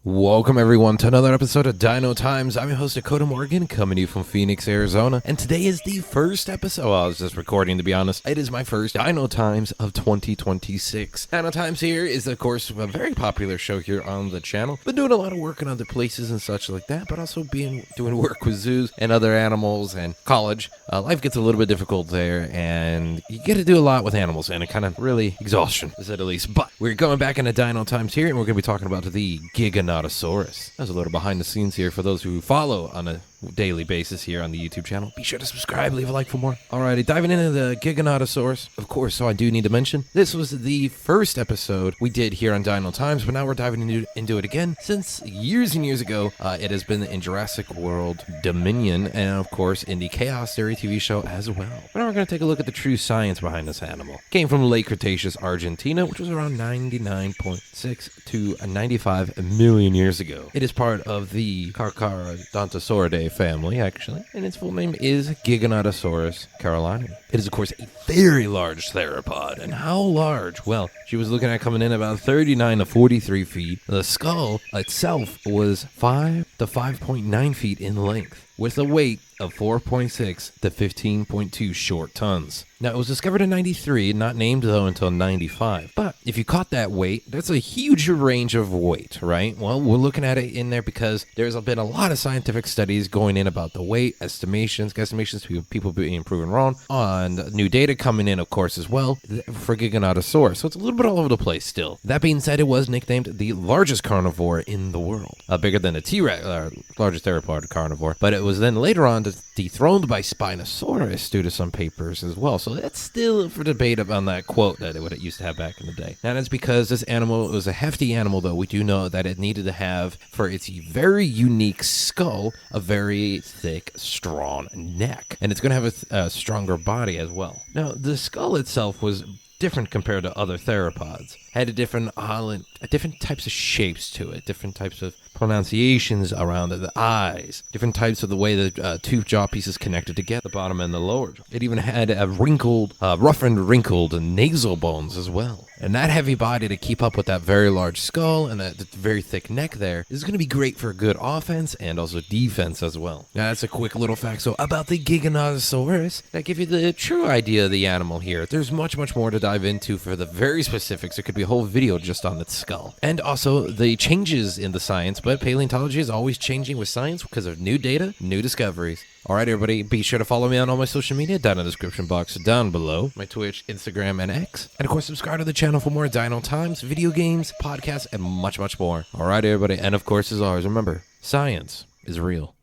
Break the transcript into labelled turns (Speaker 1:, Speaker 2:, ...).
Speaker 1: Welcome everyone to another episode of Dino Times. I'm your host Dakota Morgan, coming to you from Phoenix, Arizona. And today is the first episode. I was just recording, to be honest. It is my first Dino Times of 2026. Dino Times here is, of course, a very popular show here on the channel. Been doing a lot of work in other places and such like that, but also doing work with zoos and other animals and college. Life gets a little bit difficult there, and you get to do a lot with animals, and it kind of really exhaustion, to say the least. But we're going back into Dino Times here, and we're going to be talking about the Giganotosaurs. There's a little behind the scenes here for those who follow on a daily basis here on the YouTube channel. Be sure to subscribe, leave a like for more. Alrighty, diving into the Giganotosaurs. Of course, so I do need to mention, this was the first episode we did here on Dino Times, but now we're diving into it again, since years and years ago, it has been in Jurassic World Dominion, and of course, in the Chaos Theory TV show as well. But now we're going to take a look at the true science behind this animal. Came from late Cretaceous Argentina, which was around 99.6 to 95 million years ago. It is part of the Carcharodontosauridae family, actually, and its full name is Giganotosaurus carolini. It is, of course, a very large theropod. And how large? Well, she was looking at coming in about 39 to 43 feet. The skull itself was 5 to 5.9 feet in length, with a weight of 4.6 to 15.2 short tons. Now, it was discovered in 93, not named, though, until 95. But if you caught that weight, that's a huge range of weight, right? Well, we're looking at it in there because there's been a lot of scientific studies going in about the weight, estimations, people being proven wrong, on new data coming in, of course, as well, for Giganotosaurus. So it's a little bit all over the place still. That being said, it was nicknamed the largest carnivore in the world. Bigger than the T-Rex, largest theropod carnivore. But it was then later on dethroned by Spinosaurus due to some papers as well. So that's still for debate on that quote that it used to have back in the day. And it's because this animal was a hefty animal, though. We do know that it needed to have, for its very unique skull, a very thick, strong neck. And it's going to have a stronger body as well. Now, the skull itself was different compared to other theropods. Had different types of shapes to it, different types of pronunciations around the eyes, different types of the way the two jaw pieces connected together, the bottom and the lower. It even had a rough and wrinkled nasal bones as well. And that heavy body to keep up with that very large skull and that very thick neck there is going to be great for good offense and also defense as well. Now, that's a quick little fact about the Giganotosaurus that give you the true idea of the animal here. There's much more to dive into for the very specifics. It could be a whole video just on its skull. And also the changes in the science, but paleontology is always changing with science because of new data, new discoveries. Alright everybody, be sure to follow me on all my social media down in the description box down below. My Twitch, Instagram, and X. And of course, subscribe to the channel for more Dino Times, video games, podcasts, and much more. Alright everybody, and of course, as always, remember, science is real.